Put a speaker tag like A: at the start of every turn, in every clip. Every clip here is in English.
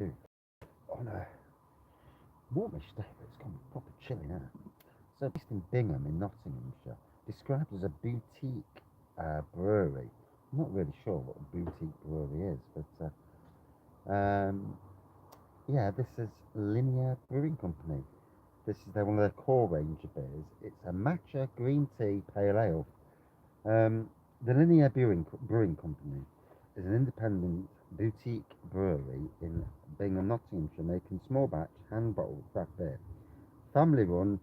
A: on a warmish day, but it's gone proper chilly now. So based in Bingham in Nottinghamshire, described as a boutique brewery. I'm not really sure what a boutique brewery is, but yeah, this is Linear Brewing Company. This is one of their core range of beers. It's a matcha green tea pale ale. The Linear Brewing Company is an independent boutique brewery in Bingham, Nottinghamshire, making small batch, hand bottled craft beer. Family run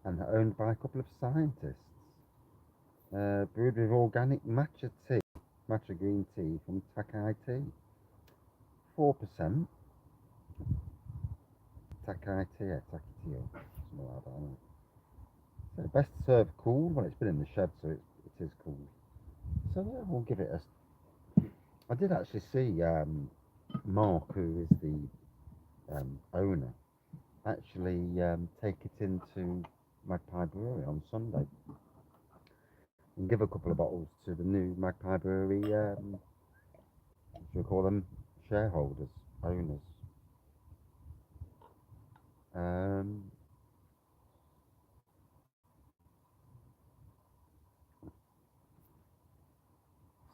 A: and owned by a couple of scientists. Brewed with organic matcha green tea from Takai Tea. 4%. Takai Tea, Takai Tea, something like that. I don't know. So best served cool. Well, it's been in the shed, so it is cool. So yeah, we'll give it a. I did actually see Mark, who is the owner, actually take it into Magpie Brewery on Sunday and give a couple of bottles to the new Magpie Brewery. What do we call them? Shareholders, owners. Um,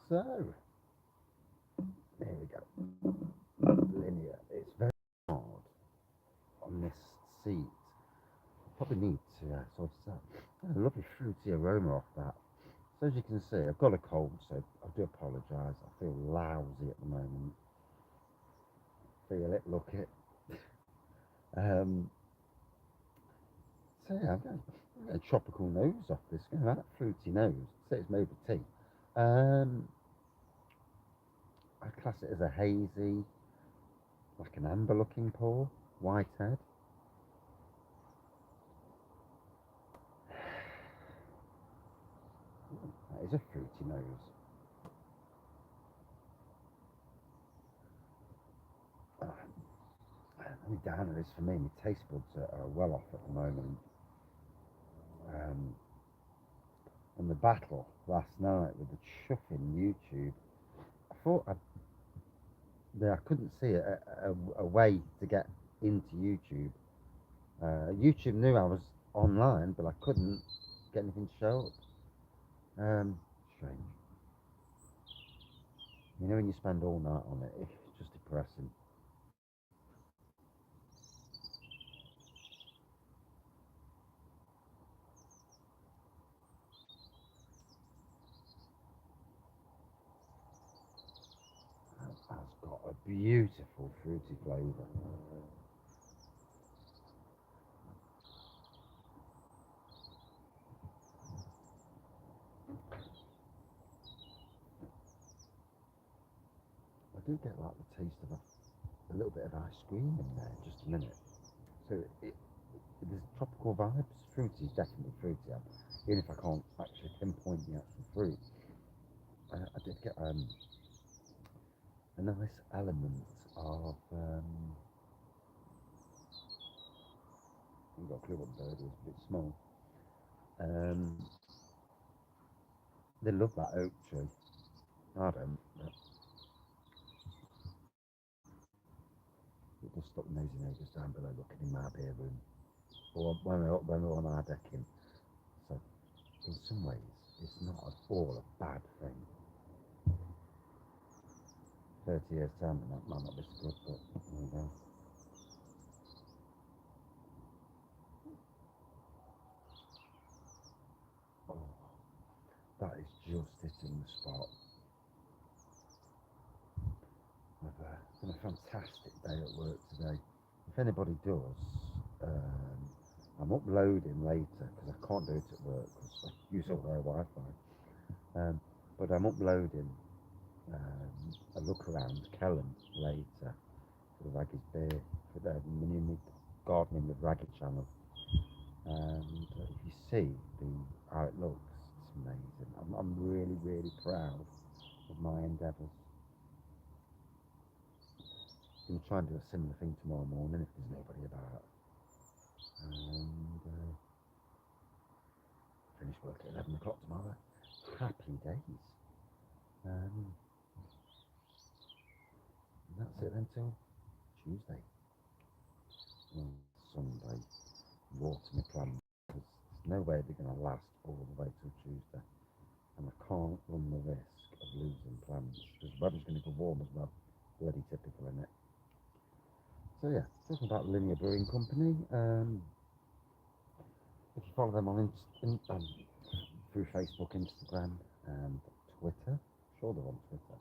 A: so there we go. Linear. It's very hard on this seat. Probably need to sort of a lovely fruity aroma off that. So as you can see, I've got a cold, so I do apologise. I feel lousy at the moment. Feel it, look it. Um, so yeah, I'm going to get a tropical nose off this. That fruity nose. So it's made with tea. I class it as a hazy, like an amber-looking pour, white head. That is a fruity nose. Only downer is for me. My taste buds are well off at the moment. And the battle last night with the chuffing YouTube, I thought I couldn't see a way to get into YouTube. YouTube knew I was online, but I couldn't get anything to show up. Strange. You know when you spend all night on it, it's just depressing. That's got a beautiful fruity flavour. I do get like the taste of a little bit of ice cream in there, just a minute. So there's tropical vibes. Fruity is definitely fruity. Even if I can't actually pinpoint the actual fruit, I did get a nice element of. I haven't got a clue what the bird is, but it's small. Um, they love that oak tree. I don't. But people stop nosy neighbours down below looking in my beer room, or when we're on our decking. So in some ways, it's not at all a bad thing. 30 years time, that might not be so good, but there you go. Oh, that is just hitting the spot. It's been a fantastic day at work today. If anybody does, I'm uploading later because I can't do it at work because I use all their Wi-Fi. But I'm uploading a look around Kellen later for the Wraggys beer for the new gardening with Wraggy channel. And if you see how it looks, it's amazing. I'm really, really proud of my endeavours. I'm going to try and do a similar thing tomorrow morning if there's nobody about. And finish work at 11 o'clock tomorrow. Happy days. And that's it then till Tuesday. Sunday, water my plants, because there's no way they're going to last all the way till Tuesday. And I can't run the risk of losing plants, because the weather's going to go warm as well. Bloody typical, isn't it? So yeah, talking about Linear Brewing Company. If you follow them on through Facebook, Instagram, and Twitter, sure they're on Twitter.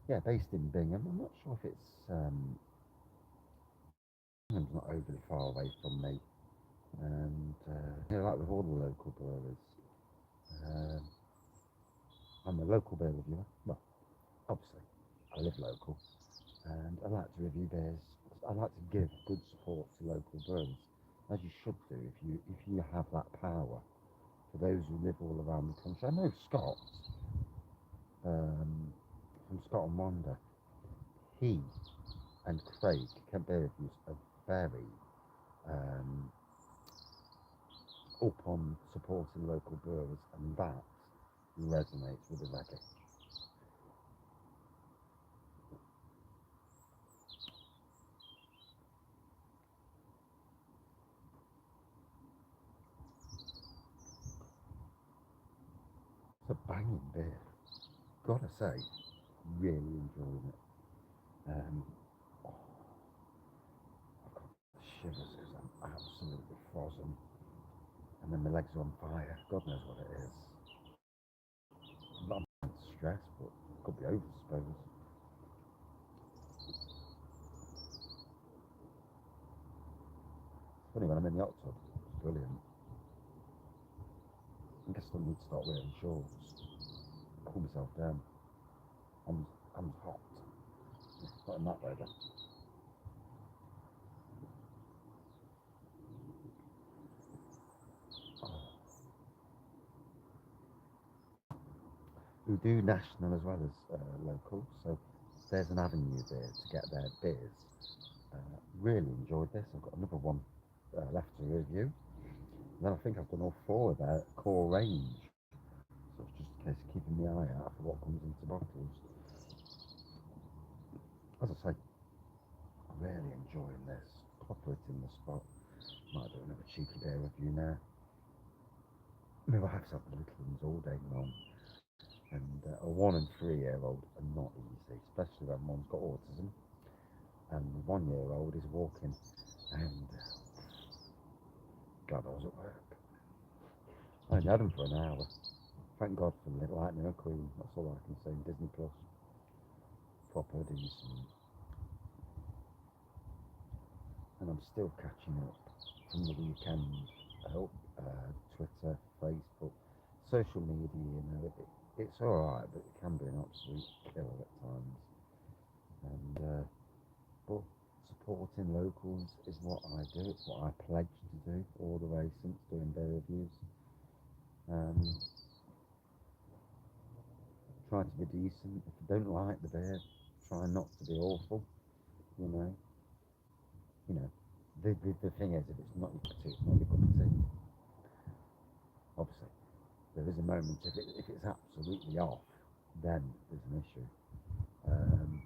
A: Yeah, based in Bingham. I'm not sure if it's Bingham's not overly far away from me, and like with all the local breweries, um, I'm a local beer reviewer. Well, obviously, I live local, and I like to review beers. I like to give good support to local breweries, as you should do if you have that power. For those who live all around the country, I know Scott from Scott and Wonder. He and Craig Kent Beer Reviews are very up on supporting local brewers, and that resonates with the wraggy. It's a banging beer. Gotta say, really enjoying it. Oh, I've got shivers because I'm absolutely frozen, and then my legs are on fire. God knows what it is. I'm not stressed, but it could be over, I suppose. It's funny when I'm in the hot tub. It's brilliant. I guess I need to start wearing shorts. Cool myself down. I'm hot. Not in that weather. Oh. We do national as well as local, so there's an avenue there to get their beers. Really enjoyed this. I've got another one left to review. And then I think I've done all four of their core range. So it's just a case of keeping my eye out for what comes into bottles. As I say, I'm really enjoying this. Proper it in the spot. Might do another cheeky beer review now. My wife's had the little ones all day long. And a 1 and 3 year old are not easy, especially when one's got autism. And the 1 year old is walking. And glad I was at work. I only had them for an hour. Thank God for the Lightning McQueen. That's all I can say. Disney Plus. Proper decent. And I'm still catching up from the weekend. I hope Twitter, Facebook, social media, it's alright, but it can be an absolute killer at times. And but supporting locals is what I do. It's what I pledge to do all the way since doing beer reviews. Try to be decent. If you don't like the beer, try not to be awful. You know, you know. The thing is, if it's not your cup of tea, it's not your cup of tea. Obviously, there is a moment if it's absolutely off, then there's an issue. Um,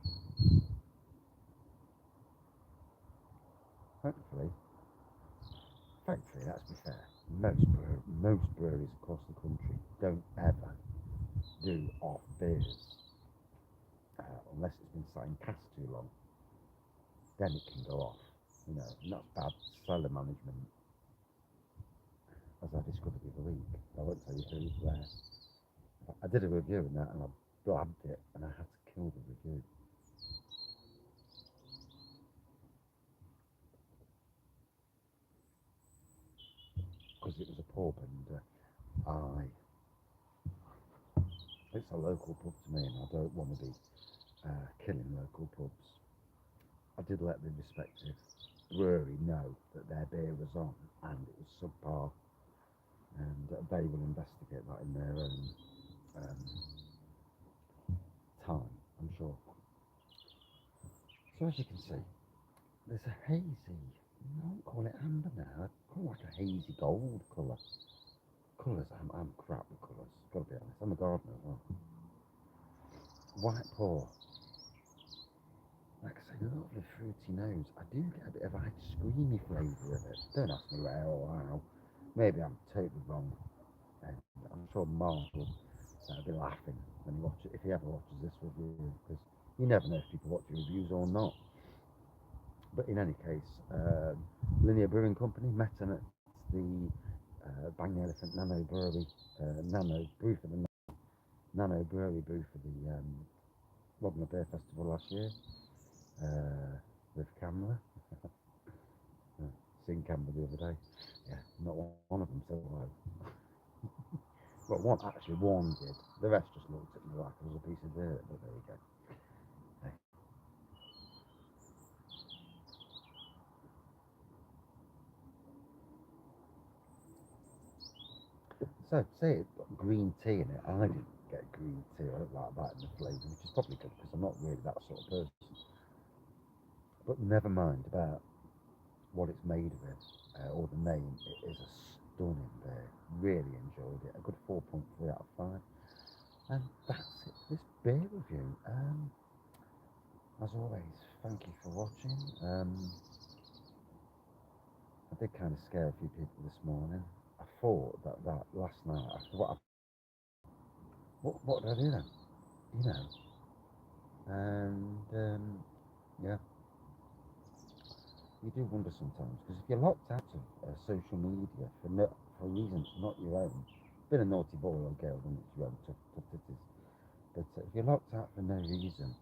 A: hopefully, let's be fair. Most breweries across the country don't ever do off beers unless it's been sat in cask too long. Then it can go off. And that's bad cellar management, as I discovered the other week. I won't tell you who's where. I did a review on that and I blabbed it and I had to kill the review. Because it was a pub and it's a local pub to me and I don't want to be killing local pubs. I did let the respective brewery know that their beer was on and it was subpar, and they will investigate that in their own time, I'm sure. So as you can see, there's a hazy, I won't call it amber now, I'd call it like a hazy gold colour. Colours, I'm crap with colours, gotta be honest. I'm a gardener as well. White pour. Like I say, lovely fruity nose. I do get a bit of ice creamy flavour of it. Don't ask me where or how. Maybe I'm totally wrong. And I'm sure Mark will be laughing when he watches, if he ever watches this review, because you never know if people watch your reviews or not. But in any case, Linear Brewing Company, Matcha, the Bang the Elephant Nano Brewery, Nano Brew for the Nano Brewery Brew for the Wagner Beer Festival last year with Camera. Seen Camera the other day. Yeah, not one of them said hello. Well, one did. The rest just looked at me like I was a piece of dirt, but there you go. Hey. So, say it's got green tea in it. I didn't get green tea. I don't like that in the flavour, which is probably good because I'm not really that sort of person. But never mind about what it's made with or the name. It is a stunning beer. Really enjoyed it. A good 4.3 out of 5. And that's it for this beer review. As always, thank you for watching. I did kind of scare a few people this morning. I thought that last night, after what did I do then? You know, and yeah, you do wonder sometimes because if you're locked out of social media for reasons not your own, been a naughty boy or girl, then it's your own tough titties. But if you're locked out for no reason,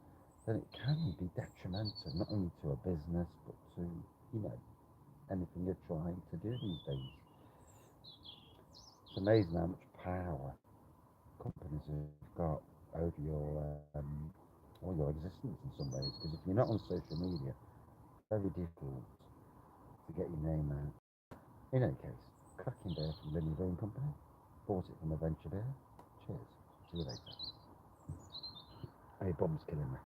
A: then it can be detrimental not only to a business but to anything you're trying to do these days. It's amazing how much power companies have got over your or your existence in some ways. Because if you're not on social media, very difficult to get your name out. In any case, cracking beer from Linny Brewing Company. Bought it from Adventure Beer. Cheers. See you later. Hey, bum's killing me.